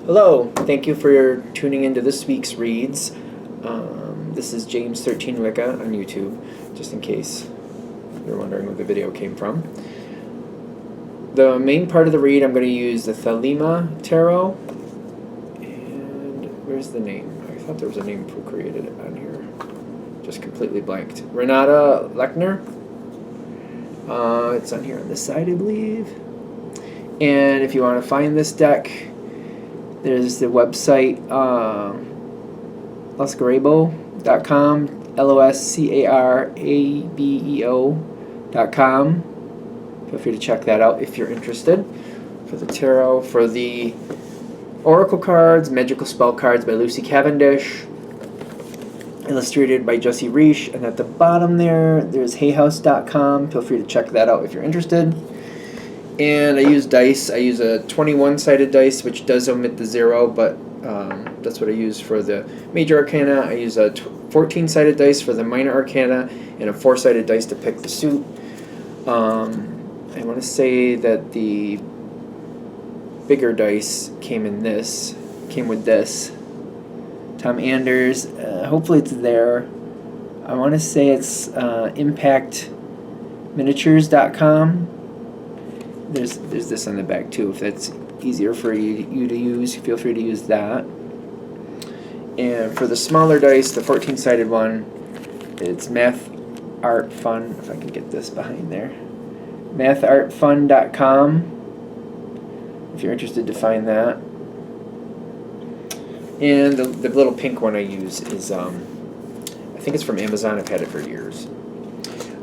Hello, thank you for tuning into this week's reads. This is James13 Wicca on YouTube, just in case you're wondering where the video came from. The main part of the read, I'm going to use the Thelema Tarot. And where's the name? I thought there was a name created on here. Just completely blanked. Renata Lechner. It's on here on this side, I believe. And if you want to find this deck, there's the website loscarabeo.com, LOSCARABEO.com. Feel free to check that out if you're interested. For the tarot, for the oracle cards, magical spell cards by Lucy Cavendish, illustrated by Jesse Reish, and at the bottom there's hayhouse.com. Feel free to check that out if you're interested. And I use dice. I use a 21-sided dice, which does omit the 0, but that's what I use for the major arcana. I use a 14-sided dice for the minor arcana, and a 4-sided dice to pick the suit. I want to say that the bigger dice came with this. Tom Anders. Hopefully it's there. I want to say it's impactminiatures.com. There's this on the back too. If that's easier for you to use, feel free to use that. And for the smaller dice, the 14-sided one, it's Math Art Fun. If I can get this behind there, mathartfun.com. If you're interested to find that. And the little pink one I use is I think it's from Amazon. I've had it for years.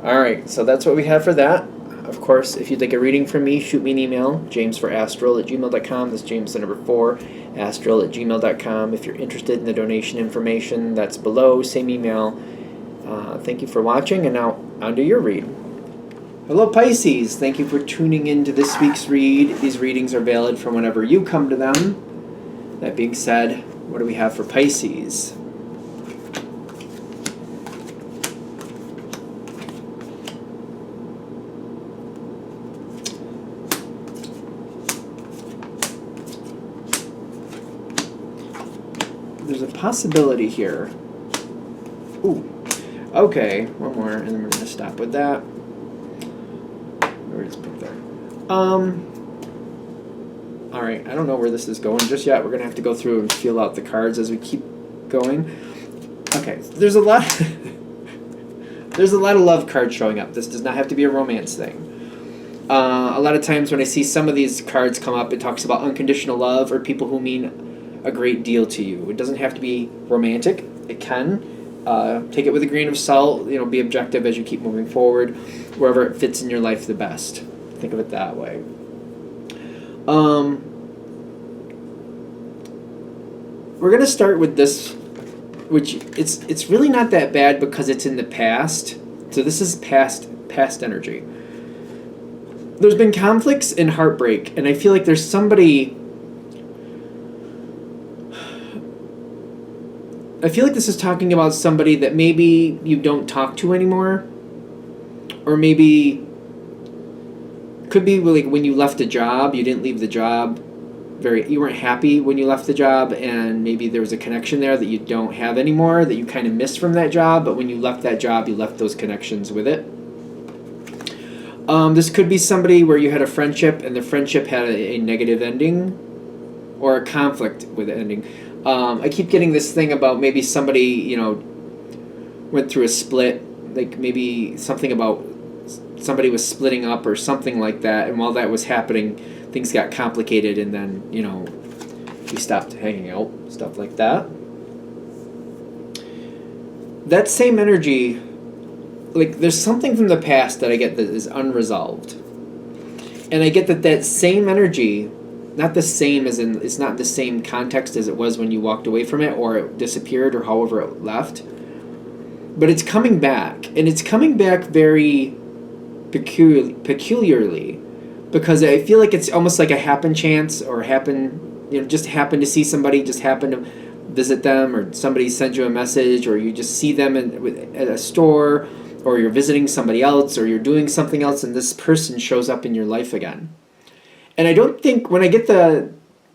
All right, so that's what we have for that. Of course, if you'd like a reading from me, shoot me an email, jamesforastral@gmail.com. That's James the number 4, astral@gmail.com. If you're interested in the donation information, that's below, same email. Thank you for watching, and now on to your read. Hello, Pisces. Thank you for tuning in to this week's read. These readings are valid for whenever you come to them. That being said, what do we have for Pisces? There's a possibility here. Ooh. Okay, one more, and then we're going to stop with that. Where is it there? Alright, I don't know where this is going just yet. We're going to have to go through and feel out the cards as we keep going. Okay, there's a lot there's a lot of love cards showing up. This does not have to be a romance thing. A lot of times when I see some of these cards come up, it talks about unconditional love or people who mean a great deal to you. It doesn't have to be romantic. It can. Take it with a grain of salt. Be objective as you keep moving forward, wherever it fits in your life the best. Think of it that way. We're gonna start with this, which it's really not that bad because it's in the past. So this is past energy. There's been conflicts and heartbreak, and I feel like there's somebody. I feel like this is talking about somebody that maybe you don't talk to anymore, or maybe could be like when you left a job, you didn't leave the job you weren't happy when you left the job, and maybe there was a connection there that you don't have anymore that you kind of missed from that job, but when you left that job, you left those connections with it. This could be somebody where you had a friendship and the friendship had a negative ending or a conflict with the ending. I keep getting this thing about maybe somebody, went through a split, like maybe something about somebody was splitting up or something like that, and while that was happening, things got complicated, and then, we stopped hanging out, stuff like that. That same energy, like, there's something from the past that I get that is unresolved. And I get that same energy, not the same as in, it's not the same context as it was when you walked away from it or it disappeared or however it left. But it's coming back. And it's coming back very peculiarly because I feel like it's almost like a happen chance or just happen to see somebody, just happen to visit them, or somebody sends you a message, or you just see them at a store, or you're visiting somebody else, or you're doing something else, and this person shows up in your life again. And I don't think, when I get the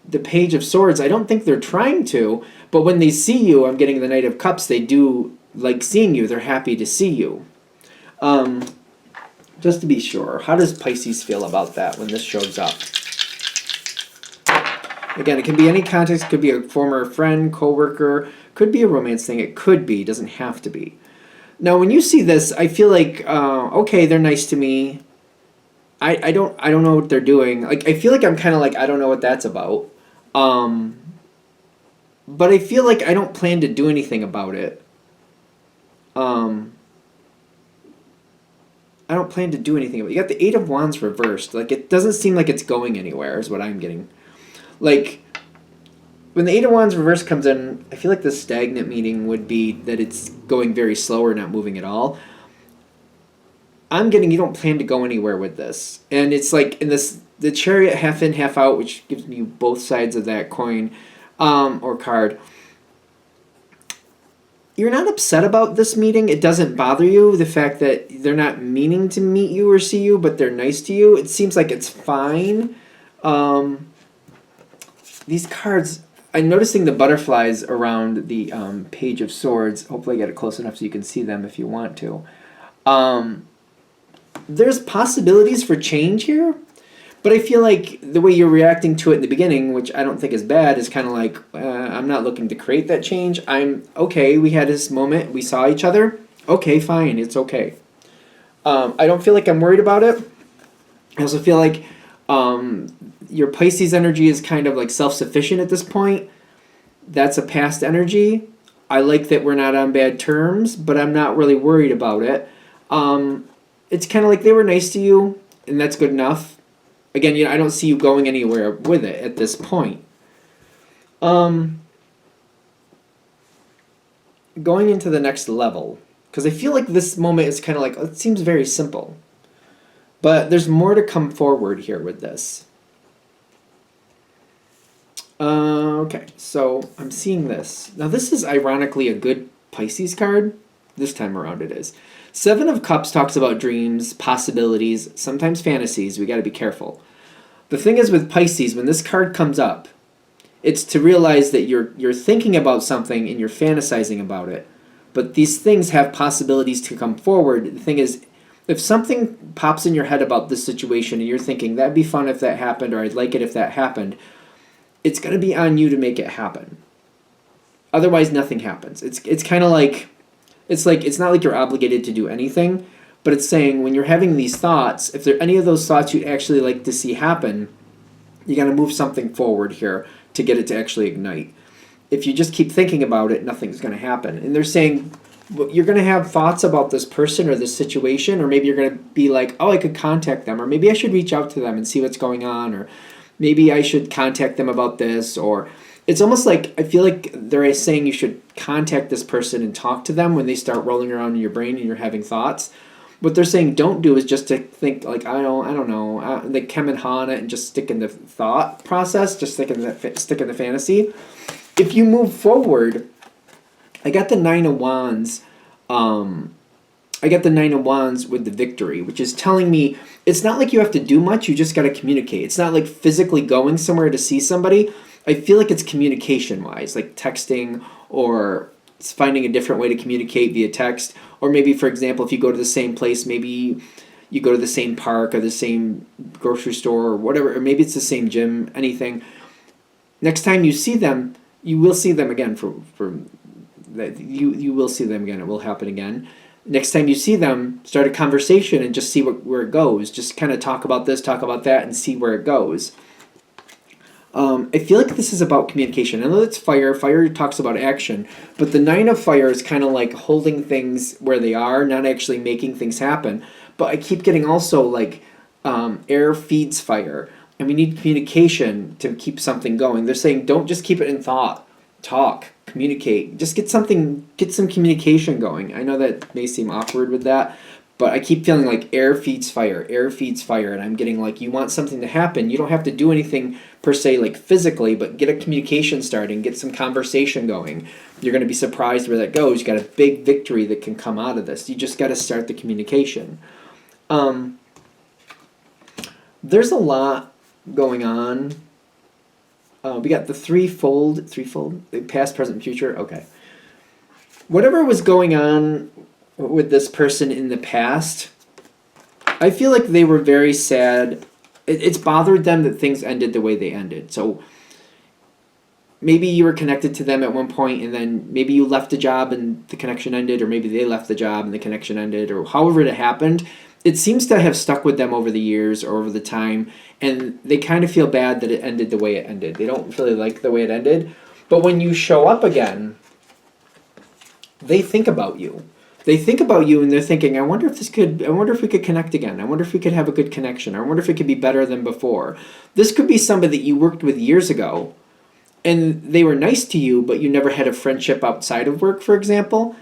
the Page of Swords, I don't think they're trying to, but when they see you, I'm getting the Knight of Cups, they do like seeing you. They're happy to see you. Just to be sure, how does Pisces feel about that when this shows up? Again, it can be any context. It could be a former friend, coworker, could be a romance thing. It could be, doesn't have to be. Now, when you see this, I feel like, okay, they're nice to me. I don't know what they're doing. Like, I feel like I'm kind of like, I don't know what that's about. But I feel like I don't plan to do anything about it. I don't plan to do anything about it. You got the Eight of Wands reversed. Like, it doesn't seem like it's going anywhere, is what I'm getting. Like, when the Eight of Wands reverse comes in, I feel like the stagnant meaning would be that it's going very slow or not moving at all. I'm getting you don't plan to go anywhere with this. And it's like in this, the Chariot half in, half out, which gives me both sides of that coin or card. You're not upset about this meeting. It doesn't bother you, the fact that they're not meaning to meet you or see you, but they're nice to you. It seems like it's fine. These cards, I'm noticing the butterflies around the Page of Swords. Hopefully I get it close enough so you can see them if you want to. There's possibilities for change here, but I feel like the way you're reacting to it in the beginning, which I don't think is bad, is kind of like, I'm not looking to create that change. I'm okay, we had this moment, we saw each other. Okay, fine, it's okay. I don't feel like I'm worried about it. I also feel like your Pisces energy is kind of like self-sufficient at this point. That's a past energy. I like that we're not on bad terms, but I'm not really worried about it. It's kind of like they were nice to you, and that's good enough. Again, I don't see you going anywhere with it at this point. Going into the next level, because I feel like this moment is kind of like, it seems very simple. But there's more to come forward here with this. Okay, so I'm seeing this. Now this is ironically a good Pisces card. This time around it is. Seven of Cups talks about dreams, possibilities, sometimes fantasies. We got to be careful. The thing is with Pisces, when this card comes up, it's to realize that you're thinking about something and you're fantasizing about it. But these things have possibilities to come forward. The thing is, if something pops in your head about this situation and you're thinking, that'd be fun if that happened, or I'd like it if that happened, it's going to be on you to make it happen. Otherwise, nothing happens. It's kind of like, it's not like you're obligated to do anything, but it's saying when you're having these thoughts, if there are any of those thoughts you'd actually like to see happen, you got to move something forward here to get it to actually ignite. If you just keep thinking about it, nothing's going to happen. And they're saying you're going to have thoughts about this person or this situation, or maybe you're going to be like, oh, I could contact them, or maybe I should reach out to them and see what's going on, or maybe I should contact them about this, or it's almost like I feel like they're saying you should contact this person and talk to them when they start rolling around in your brain and you're having thoughts. What they're saying don't do is just to think like, I don't know, like Kem and Han and just stick in the thought process, just stick in the fantasy. If you move forward, I got the Nine of Wands. I got the Nine of Wands with the victory, which is telling me it's not like you have to do much. You just got to communicate. It's not like physically going somewhere to see somebody. I feel like it's communication-wise, like texting or finding a different way to communicate via text. Or maybe, for example, if you go to the same place, maybe you go to the same park or the same grocery store or whatever, or maybe it's the same gym, anything. Next time you see them, you will see them again. You will see them again. It will happen again. Next time you see them, start a conversation and just see where it goes. Just kind of talk about this, talk about that, and see where it goes. I feel like this is about communication. I know it's fire. Fire talks about action. But the Nine of Fire is kind of like holding things where they are, not actually making things happen. But I keep getting also like air feeds fire. And we need communication to keep something going. They're saying don't just keep it in thought. Talk. Communicate. Just get some communication going. I know that may seem awkward with that, but I keep feeling like air feeds fire, and I'm getting like you want something to happen. You don't have to do anything per se like physically, but get a communication starting, get some conversation going. You're going to be surprised where that goes. You got a big victory that can come out of this. You just got to start the communication. There's a lot going on We got the threefold, past, present, future. Okay. Whatever was going on with this person in the past, I feel like they were very sad. It's bothered them that things ended the way they ended. So maybe you were connected to them at one point, and then maybe you left the job and the connection ended, or maybe they left the job and the connection ended, or however it happened. It seems to have stuck with them over the years or over the time, and they kind of feel bad that it ended the way it ended. They don't really like the way it ended. But when you show up again, they think about you. They think about you and they're thinking, I wonder if we could connect again. I wonder if we could have a good connection. I wonder if it could be better than before. This could be somebody that you worked with years ago and they were nice to you, but you never had a friendship outside of work, for example.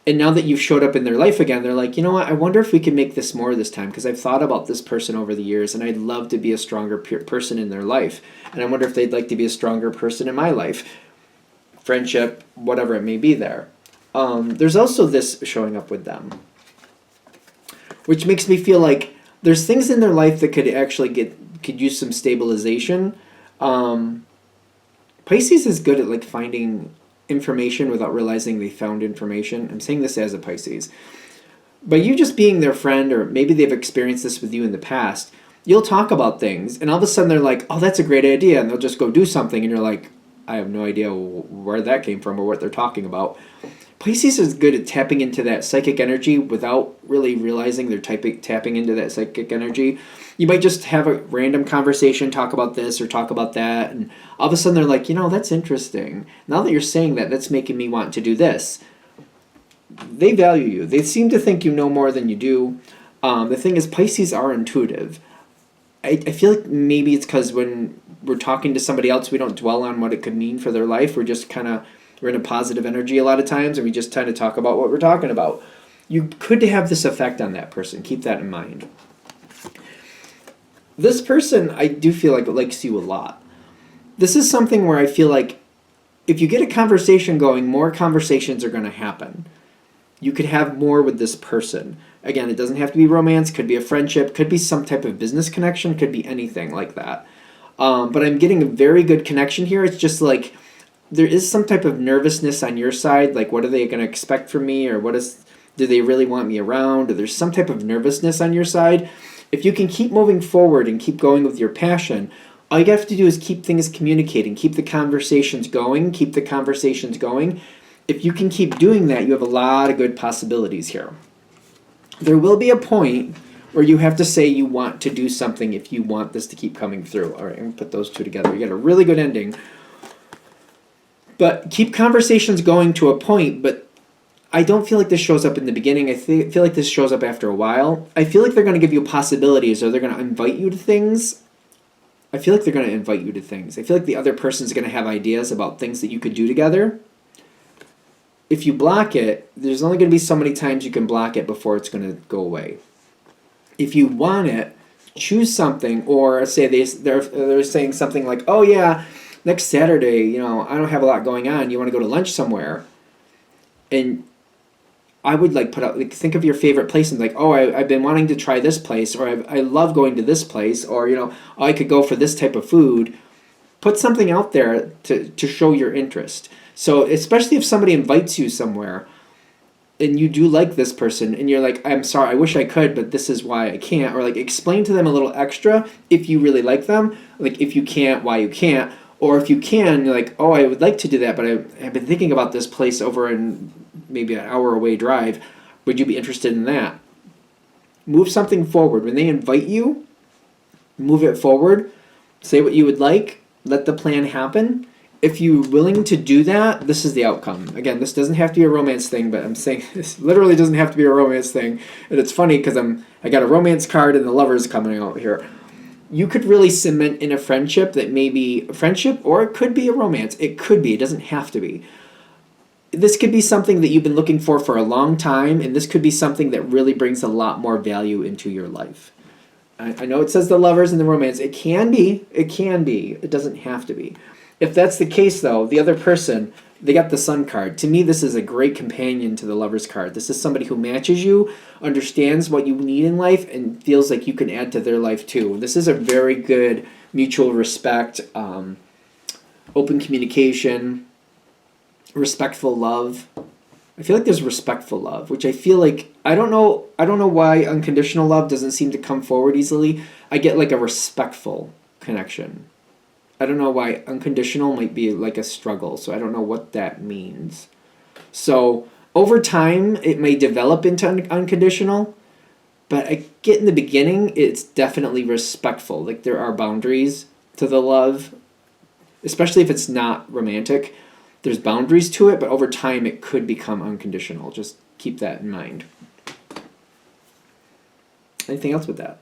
And now that you've showed up in their life again, they're like, you know what, I wonder if we can make this more this time, because I've thought about this person over the years and I'd love to be a stronger person in their life. And I wonder if they'd like to be a stronger person in my life. Friendship, whatever it may be there. There's also this showing up with them, which makes me feel like there's things in their life that could use some stabilization. Pisces is good at like finding information without realizing they found information. I'm saying this as a Pisces. But you just being their friend, or maybe they've experienced this with you in the past, you'll talk about things and all of a sudden they're like, oh, that's a great idea. And they'll just go do something and you're like, I have no idea where that came from or what they're talking about. Pisces is good at tapping into that psychic energy without really realizing they're tapping into that psychic energy. You might just have a random conversation, talk about this or talk about that, and all of a sudden they're like, that's interesting. Now that you're saying that, that's making me want to do this. They value you. They seem to think you know more than you do. The thing is, Pisces are intuitive. I feel like maybe it's because when we're talking to somebody else, we don't dwell on what it could mean for their life. We're just we're in a positive energy a lot of times, and we just tend to talk about what we're talking about. You could have this effect on that person. Keep that in mind. This person, I do feel like, likes you a lot. This is something where I feel like if you get a conversation going, more conversations are going to happen. You could have more with this person. Again, it doesn't have to be romance. Could be a friendship. Could be some type of business connection. Could be anything like that. But I'm getting a very good connection here. It's just like there is some type of nervousness on your side. Like, what are they going to expect from me? Or do they really want me around? Or there's some type of nervousness on your side. If you can keep moving forward and keep going with your passion, all you have to do is keep things communicating, keep the conversations going. If you can keep doing that, you have a lot of good possibilities here. There will be a point where you have to say you want to do something if you want this to keep coming through. All right, I'm going to put those two together. You get a really good ending. But keep conversations going to a point, but I don't feel like this shows up in the beginning. I feel like this shows up after a while. I feel like they're going to give you possibilities, or they're going to invite you to things. I feel like they're going to invite you to things. I feel like the other person's going to have ideas about things that you could do together. If you block it, there's only going to be so many times you can block it before it's going to go away. If you want it, choose something, or say they're saying something like, oh yeah, next Saturday, I don't have a lot going on. You want to go to lunch somewhere? And I would think of your favorite place and I've been wanting to try this place, or I love going to this place, or I could go for this type of food. Put something out there to show your interest. So especially if somebody invites you somewhere and you do like this person and you're like, I'm sorry, I wish I could, but this is why I can't, or explain to them a little extra if you really like them, if you can't, why you can't. Or if you can, you're like, oh, I would like to do that, but I've been thinking about this place over in maybe an hour away drive. Would you be interested in that? Move something forward. When they invite you, move it forward. Say what you would like. Let the plan happen. If you're willing to do that, this is the outcome. Again, this doesn't have to be a romance thing, but I'm saying this literally doesn't have to be a romance thing. And it's funny because I got a romance card and the Lovers coming out here. You could really cement in a friendship that may be a friendship, or it could be a romance. It could be. It doesn't have to be. This could be something that you've been looking for a long time, and this could be something that really brings a lot more value into your life. I know it says the Lovers and the romance. It can be. It can be. It doesn't have to be. If that's the case, though, the other person, they got the Sun card. To me, this is a great companion to the Lovers card. This is somebody who matches you, understands what you need in life, and feels like you can add to their life too. This is a very good mutual respect, open communication, respectful love. I feel like there's respectful love, which I feel like I don't know why unconditional love doesn't seem to come forward easily. I get like a respectful connection. I don't know why unconditional might be like a struggle, so I don't know what that means. So over time, it may develop into unconditional, but I get in the beginning, it's definitely respectful. Like there are boundaries to the love, especially if it's not romantic. There's boundaries to it, but over time it could become unconditional. Just keep that in mind. Anything else with that?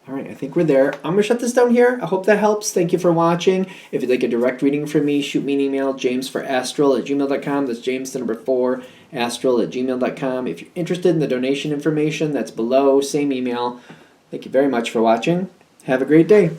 All right, I think we're there. I'm going to shut this down here. I hope that helps. Thank you for watching. If you'd like a direct reading from me, shoot me an email, jamesforastral@gmail.com. That's James, the number 4, astral@gmail.com. If you're interested in the donation information, that's below. Same email. Thank you very much for watching. Have a great day.